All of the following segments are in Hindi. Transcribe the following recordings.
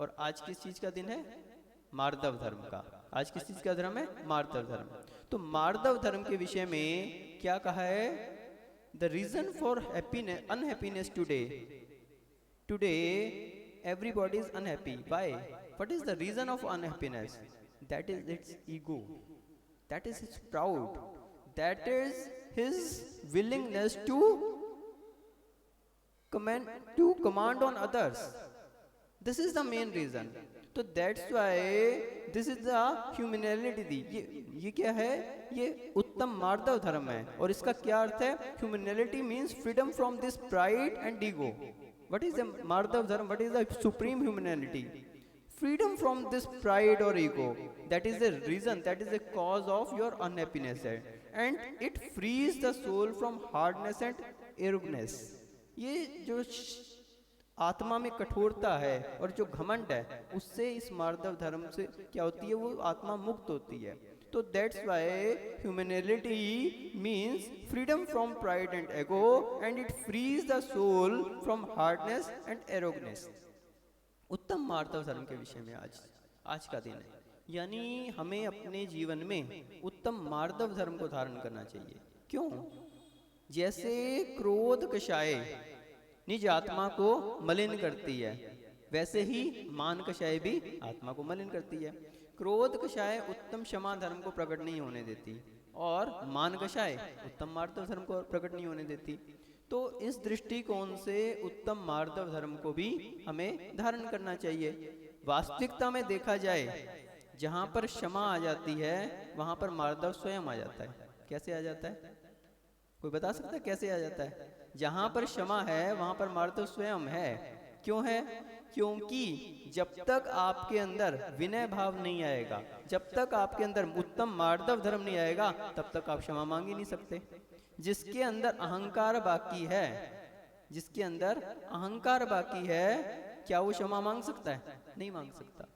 और आज किस चीज का दिन है? मार्दव धर्म का। आज किस चीज का धर्म है? मार्दव धर्म। तो मार्दव धर्म के विषय में क्या कहा है? The reason for happiness unhappiness today, today everybody is unhappy. Why? What is the reason of unhappiness? That is its ego, that is his proud, that is his willingness to command on others. This is the main reason. तो that's why this is the humanity. ये क्या है? ये उत्तम मार्दव धर्म है। और इसका क्या अर्थ है? Humanity means freedom from this pride and ego. What is the Mardav Dharma? What is the supreme humanity? Freedom from this pride or ego. That is the reason, that is the cause of your unhappiness. And it frees the soul from hardness and arrogance. ये जो आत्मा में कठोरता है और जो घमंड है, उससे इस मार्दव धर्म से क्या होती है? वो आत्मा मुक्त होती है। तो that's why humanity means freedom from pride and ego and it frees the soul from hardness and arrogance. उत्तम मार्दव धर्म के विषय में आज का दिन है। यानी हमें अपने जीवन में उत्तम मार्दव धर्म को धारण करना चाहिए। क्यों? जैसे क्रोध कषाय निज आत्मा को मलिन करती है, वैसे ही मान कषाय भी आत्मा को मलिन करती है। क्रोध कषाय उत्तम क्षमा धर्म को प्रकट नहीं होने देती और मान कषाय उत्तम मार्दव धर्म को प्रकट नहीं होने देती। तो इस दृष्टिकोण से उत्तम मार्दव धर्म को भी हमें धारण करना चाहिए। वास्तविकता में देखा जाए, जहां पर क्षमा आ जाती है वहां पर मार्दव स्वयं आ जाता है। कैसे आ जाता है? कोई बता सकता है कैसे आ जाता है? जहां पर क्षमा है वहां पर मार्दव स्वयं है। क्यों है? क्योंकि जब तक आपके अंदर विनय भाव नहीं आएगा, जब तक आपके अंदर उत्तम मार्दव धर्म नहीं आएगा, तब तक आप क्षमा मांग ही नहीं सकते। जिसके अंदर अहंकार बाकी है, जिसके अंदर अहंकार बाकी है, क्या वो क्षमा मांग सकता है? नहीं मांग सकता।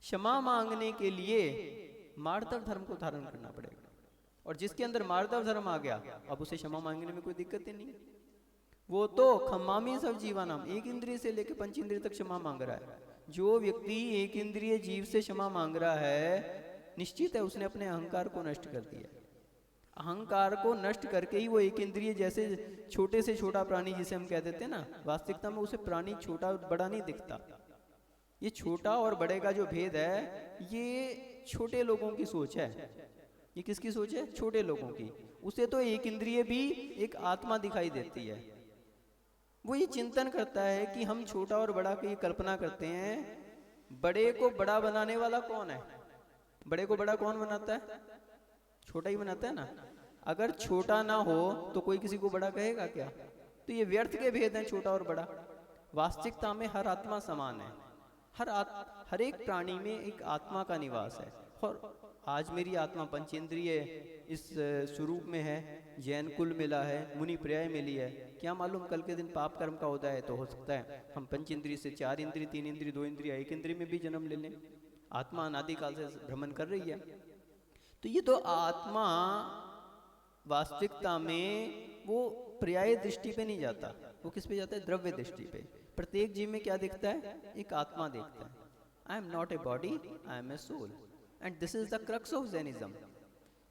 क्षमा मांगने के लिए मार्दव धर्म को धारण करना पड़ेगा। और जिसके अंदर मार्दव धर्म आ गया, अब उसे क्षमा मांगने में कोई दिक्कत ही नहीं। वो तो खम्मामी सब जीवानाम, एक इंद्रिय से लेकर पंच इंद्रिय तक क्षमा मांग रहा है। जो व्यक्ति एक इंद्रिय जीव से क्षमा मांग रहा है, निश्चित है उसने अपने अहंकार को नष्ट कर दिया। अहंकार को नष्ट करके ही वो एक इंद्रिय, जैसे छोटे से छोटा प्राणी जिसे हम कह देते हैं ना, वास्तविकता में उसे प्राणी छोटा बड़ा नहीं दिखता। ये छोटा और बड़े का जो भेद है, ये छोटे लोगों की सोच है। ये किसकी सोच है? छोटे लोगों की। उसे तो एक इंद्रिय भी एक आत्मा दिखाई देती है। वो ये चिंतन करता है कि हम छोटा और बड़ा की कल्पना करते हैं। बड़े को बड़ा बनाने वाला कौन है? बड़े को बड़ा कौन बनाता है? छोटा ही बनाता है ना। अगर छोटा ना हो तो कोई किसी को बड़ा कहेगा क्या? तो ये व्यर्थ के भेद हैं, छोटा और बड़ा। वास्तविकता में हर आत्मा समान है। हर एक प्राणी में एक आत्मा का निवास है। और आज मेरी आत्मा पंचेंद्रिय इस स्वरूप में है, जैन कुल मिला है, मुनि पर्याय मिली है। क्या मालूम कल के दिन पाप कर्म का होता है तो हो सकता है हम पंचेंद्रिय से 4 इंद्रिय, 3 इंद्रिय, 2 इंद्रिय, 1 इंद्रिय में भी जन्म ले लें। आत्मा अनादिकाल से भ्रमण कर रही है। तो ये तो आत्मा वास्तविकता में वो पर्याय दृष्टि पे नहीं जाता, वो किस पे जाता है? द्रव्य दृष्टि पे। प्रत्येक जीव में क्या दिखता है? एक आत्मा दिखता है। I am not a body, I am a soul. And this is the crux of Jainism.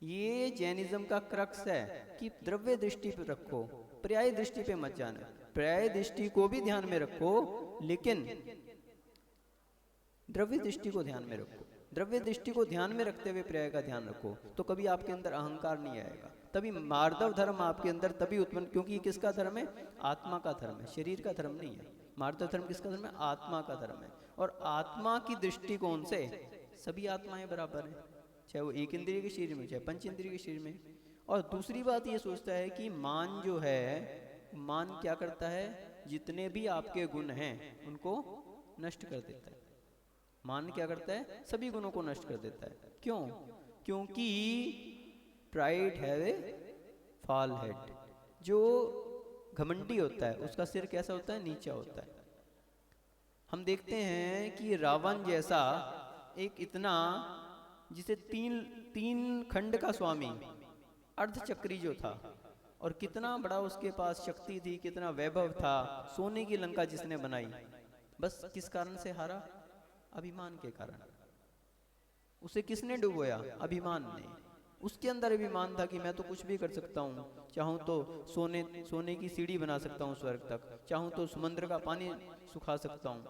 ये जैनिज्म का क्रक्स है कि द्रव्य दृष्टि पे रखो, पर्याय दृष्टि पे मत जाना। पर्याय दृष्टि को भी ध्यान में रखो, लेकिन द्रव्य दृष्टि को ध्यान में रखो। द्रव्य दृष्टि को ध्यान में रखते हुए पर्याय का ध्यान रखो, तो कभी आपके अंदर अहंकार नहीं आएगा। तभी मार्दव धर्म आपके अंदर तभी उत्पन्न, क्योंकि ये किसका धर्म है? आत्मा का धर्म है, शरीर का धर्म नहीं है। मार्दव धर्म किसका धर्म है? आत्मा का धर्म है। और आत्मा की दृष्टिकोण से सभी आत्माएं बराबर हैं, चाहे वो एक इंद्रिय के शरीर में, चाहे पंच इंद्रिय के शरीर में। और दूसरी बात ये सोचता है कि मान जो है, मान क्या करता है? जितने भी आपके गुण हैं उनको नष्ट कर देता है। मान क्या करता है? सभी गुणों को नष्ट कर देता है। क्यों? क्योंकि pride have a fall head. जो घमंडी होता है उसका सिर कैसा होता है? नीचा होता है। हम देखते हैं कि रावण जैसा एक इतना, जिसे तीन खंड का स्वामी अर्धचक्री जो था, और कितना बड़ा उसके पास शक्ति थी, कितना वैभव था, सोने की लंका जिसने बनाई, बस किस कारण से हारा? अभिमान के कारण। उसे किसने डुबोया? अभिमान ने। उसके अंदर अभिमान था कि मैं तो कुछ भी कर सकता हूँ, चाहूँ तो सोने की सीढ़ी बना सकता हूँ स्वर्ग तक, चाहूँ तो समुद्र का पानी सुखा सकता हूँ,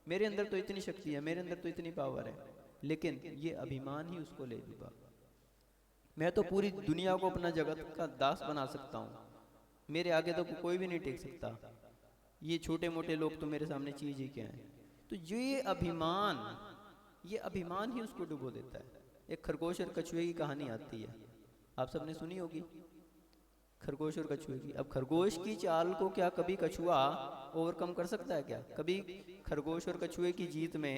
मेरे अंदर तो इतनी शक्ति है, मेरे अंदर तो इतनी पावर है। लेकिन ये अभिमान ही उसको ले डूबा। मैं तो पूरी दुनिया को अपना जगत का दास बना सकता हूँ, मेरे आगे तो कोई भी नहीं टेक सकता, ये छोटे मोटे लोग तो मेरे सामने चीज ही क्या है। तो ये अभिमान ही उसको डुबो देता है। एक खरगोश और कछुए की कहानी आती है, आप सबने सुनी होगी, खरगोश और कछुए की। अब खरगोश की चाल को क्या कभी कछुआ ओवरकम कर सकता है क्या? कभी खरगोश और कछुए की जीत में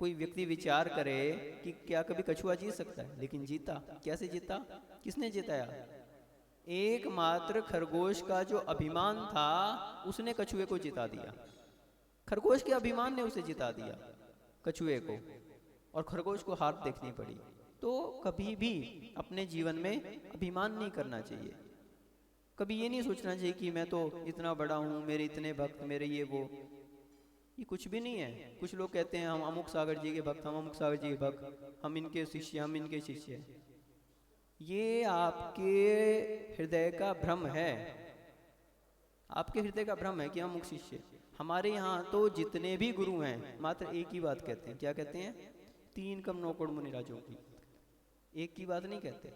कोई व्यक्ति विचार करे कि क्या कभी कछुआ जीत सकता है? लेकिन जीता। कैसे जीता? किसने जिताया? एकमात्र खरगोश का जो अभिमान था उसने कछुए को जिता दिया। खरगोश के अभिमान ने उसे जिता दिया कछुए को, और खरगोश को हार देखनी पड़ी। तो कभी भी अपने जीवन में अभिमान नहीं करना चाहिए। कभी ये नहीं सोचना चाहिए कि मैं तो इतना बड़ा हूँ, मेरे इतने भक्त, मेरे ये वो। ये कुछ भी नहीं है। कुछ लोग कहते हैं हम अमुक सागर जी के भक्त, हम अमुक सागर जी के भक्त, हम इनके शिष्य, हम इनके शिष्य। ये आपके हृदय का भ्रम है, आपके हृदय का भ्रम है कि हम अमुक शिष्य। हमारे यहाँ तो जितने भी गुरु हैं मात्र एक ही बात कहते हैं। क्या कहते हैं? 3 कम नौकड़ मुनिराजों की। एक की बात नहीं कहते,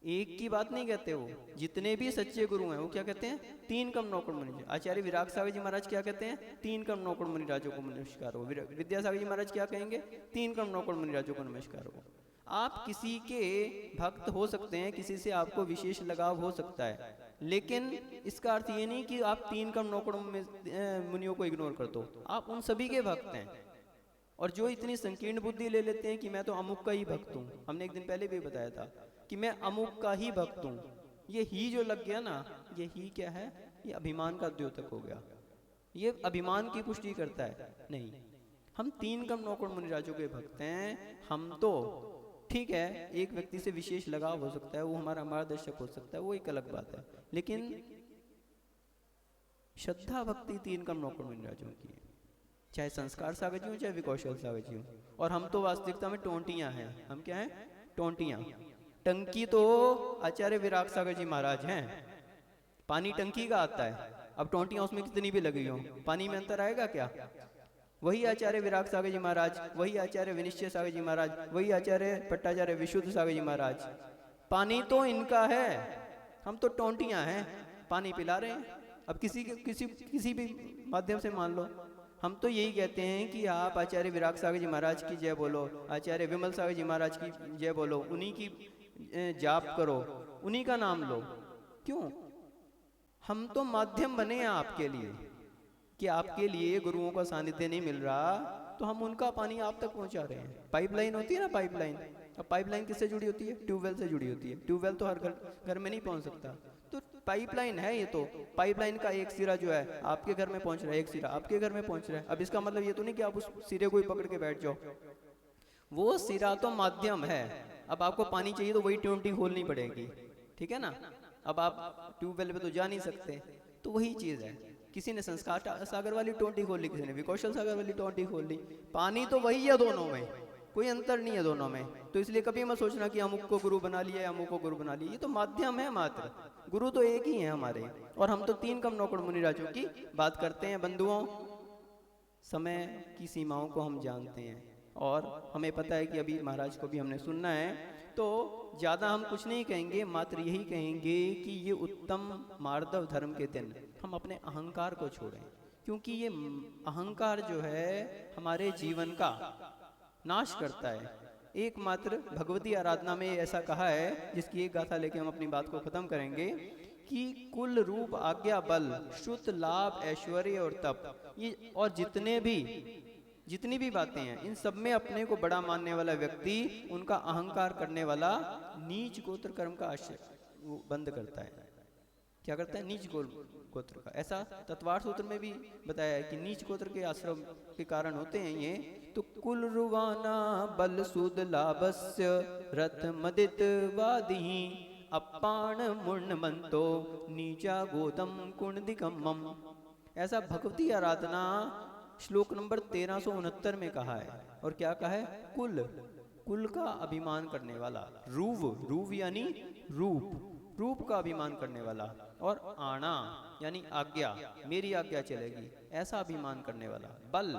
एक की बात नहीं कहते। वो जितने भी सच्चे गुरु हैं वो क्या कहते हैं? 3 कम नौकड़ मुनि। आचार्य विराग सागर जी महाराज क्या कहते हैं? 3 कम नौकड़ मुनिराजों को नमस्कार हो। विद्यासागर जी महाराज क्या कहेंगे? 3 कम नौकड़ मुनिराजों को नमस्कार हो। आप किसी के भक्त हो सकते हैं, किसी से आपको विशेष लगाव हो सकता है, लेकिन इसका अर्थ ये नहीं कि आप 3 कम नौकड़ मुनियों को इग्नोर कर दो। आप उन सभी के भक्त हैं। और जो इतनी संकीर्ण बुद्धि ले लेते हैं कि मैं तो अमुक का ही भक्त हूँ, हमने एक दिन पहले भी बताया था कि मैं अमुक का ही भक्त हूँ, ये ही जो लग गया ना, ये ही क्या है? ये अभिमान का द्योतक हो गया। ये अभिमान की पुष्टि करता है। नहीं, हम 3 कम नौकड़ मुनिराजों के भक्त हैं। हम तो ठीक है, एक व्यक्ति से विशेष लगाव हो सकता है, वो हमारा मार्गदर्शक हो सकता है, वो एक अलग बात है, लेकिन श्रद्धा भक्ति 3 कम नौकड़ मुनिराजों की है, चाहे संस्कार सागर जी हो, चाहे विकौशल सागर जी हो। और हम तो वास्तविकता में टोंटियां हैं। हम क्या हैं? टोंटियां। टंकी तो आचार्य विराग सागर जी महाराज हैं। पानी टंकी का आता है, अब टोंटियां उसमें कितनी भी लगी हो, पानी में अंतर आएगा क्या? वही आचार्य विराग सागर जी महाराज, वही आचार्य विनिश्चय सागर जी महाराज, वही आचार्य भट्टाचार्य विशुद्ध सागर जी महाराज। पानी तो इनका है, हम तो टोंटियां हैं, पानी पिला रहे हैं। अब किसी भी माध्यम से मान लो, हम तो यही कहते हैं कि आप आचार्य विराग सागर जी महाराज की जय बोलो, आचार्य विमल सागर जी महाराज की जय बोलो, उन्हीं की जाप करो, उन्हीं का नाम लो। क्यों? हम तो माध्यम बने हैं आपके लिए, कि आपके लिए गुरुओं का सानिध्य नहीं मिल रहा तो हम उनका पानी आप तक पहुंचा रहे हैं। पाइपलाइन होती है ना, पाइपलाइन। अब पाइपलाइन किससे जुड़ी होती है? ट्यूबवेल से जुड़ी होती है। ट्यूबवेल तो हर घर में नहीं पहुंच सकता, तो पाइपलाइन है ये। तो पाइपलाइन का एक सिरा जो है आपके घर में पहुंच रहा है, एक सिरा आपके घर में पहुंच रहा है। अब इसका मतलब ये तो नहीं कि आप उस सिरे को ही पकड़ के बैठ जाओ, वो सिरा तो माध्यम है। अब आपको पानी चाहिए तो वही टोंटी खोलनी पड़ेगी, ठीक है ना। अब आप ट्यूबवेल पे तो जा नहीं सकते, तो वही चीज है। किसी ने संस्कार सागर वाली टोंटी खोल ली, किसी ने विकौशल सागर वाली टोंटी खोल ली। पानी तो वही है दोनों में, कोई अंतर नहीं है दोनों में। तो इसलिए कभी मत सोचना कि अमुक को गुरु बना लिया या अमुक को गुरु बना लिया, ये तो माध्यम है मात्र, गुरु तो एक ही है हमारे। और हम तो 3 कम नौकड़ मुनिराजों की बात करते हैं। बंधुओं, समय की सीमाओं को हम जानते हैं और हमें पता है कि अभी महाराज को भी हमने सुनना है, तो ज़्यादा हम कुछ नहीं कहेंगे, मात्र यही कहेंगे कि ये उत्तम मार्दव धर्म के दिन हम अपने अहंकार को छोड़ें, क्योंकि ये अहंकार जो है हमारे जीवन का नाश करता है। एकमात्र भगवती आराधना में ऐसा कहा है, जिसकी एक गाथा लेके हम अपनी बात को खत्म करेंगे, कि कुल रूप आज्ञा बल श्रुत लाभ ऐश्वर्य और तप, ये और जितनी भी बातें हैं, इन सब में अपने को बड़ा मानने वाला व्यक्ति, उनका अहंकार करने वाला नीच गोत्र कर्म का आश्रय वो बंद करता है। क्या करता है? नीच गोत्र का। ऐसा तत्वार्थ सूत्र में भी बताया है कि नीच गोत्र के आश्रम के कारण होते हैं ये। तो कुल रुवाना बल सुद लाभस्य रथ मदित वादी अपाण मुर्ण मंतो नीचा गोतम कुणदिकम्मम। ऐसा भगवती आराधना श्लोक नंबर 1369 में कहा है। और क्या कहा है? कुल, कुल का अभिमान करने वाला, रूव, रूव यानी रूप, रूप का अभिमान करने वाला, और आना यानी आज्ञा, मेरी आज्ञा चलेगी, ऐसा अभिमान करने वाला। बल,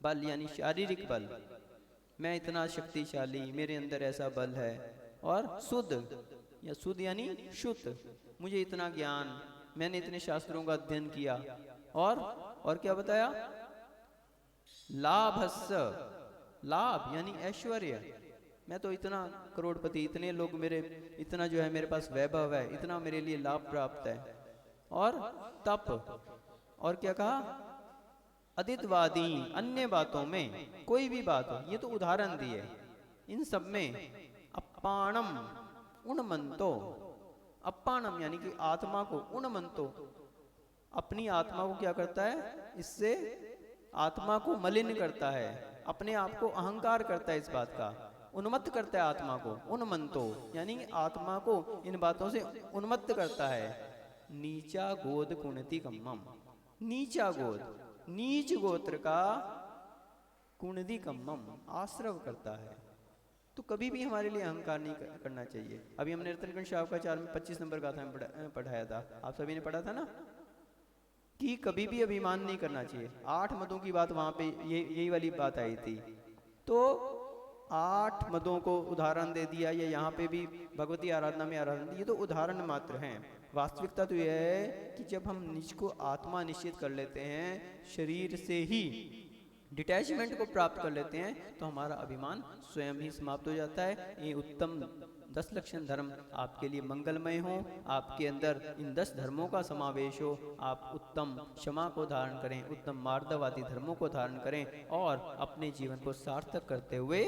बल यानी शारीरिक बल, मैं इतना शक्तिशाली, मेरे अंदर ऐसा बल है। और शुद्ध, या शुद्ध यानी शुद्ध, मुझे इतना ज्ञान, मैंने इतने शास्त्रों का अध्ययन किया। और क्या बताया? लाभस्य, लाभ यानी ऐश्वर्य, मैं तो इतना करोड़पति, इतने लोग मेरे, इतना जो है मेरे पास वैभव है, इतना मेरे लिए लाभ प्राप्त है। और तप, और क्या कहा? अदितवादी, अन्य बातों में कोई भी बात हो, ये तो उदाहरण दिए, इन सब में अपाणम उन्मंतो, अपाणम यानी कि आत्मा को, उन्मंतो अपनी आत्मा को क्या करता है? इससे आत्मा को मलिन करता है, अपने आप को अहंकार करता है, इस बात का उन्मत्त करता है आत्मा को। उन्मंतो यानी आत्मा को इन बातों से उन्मत्त करता है। नीचा गोद कुणति कम्मम, नीचा गोद, नीच गोत्र का कुणति कम्मम आश्रव करता है। तो कभी भी हमारे लिए अहंकार नहीं करना चाहिए। अभी हमने रतनगंज शावकाचार में 25 नंबर गाथा में पढ़ाया था, आप सभी ने पढ़ा था ना, कि कभी भी अभिमान नहीं करना चाहिए। 8 मदों की बात वहां पे यही वाली बात आई थी। तो 8 मदों को उदाहरण दे दिया, या यहाँ पे भी भगवती आराधना में आराधना, ये तो उदाहरण मात्र हैं। वास्तविकता तो यह है कि जब हम निज को आत्मा निश्चित कर लेते हैं, शरीर से ही डिटैचमेंट को प्राप्त कर लेते हैं, तो हमारा अभिमान स्वयं ही समाप्त हो जाता है। ये उत्तम 10 लक्षण धर्म आपके लिए मंगलमय हो, आपके अंदर इन 10 धर्मों का समावेश हो, आप उत्तम क्षमा को धारण करें, उत्तम मार्दवादी धर्मों को धारण करें, और अपने जीवन को सार्थक करते हुए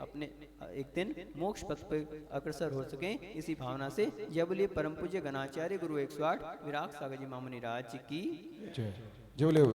अपने एक दिन मोक्ष पथ पर अग्रसर हो सकें, इसी भावना से जय बोलिए परम पूज्य गणाचार्य गुरु 108 विराग सागर जी महामुनि राज की जय।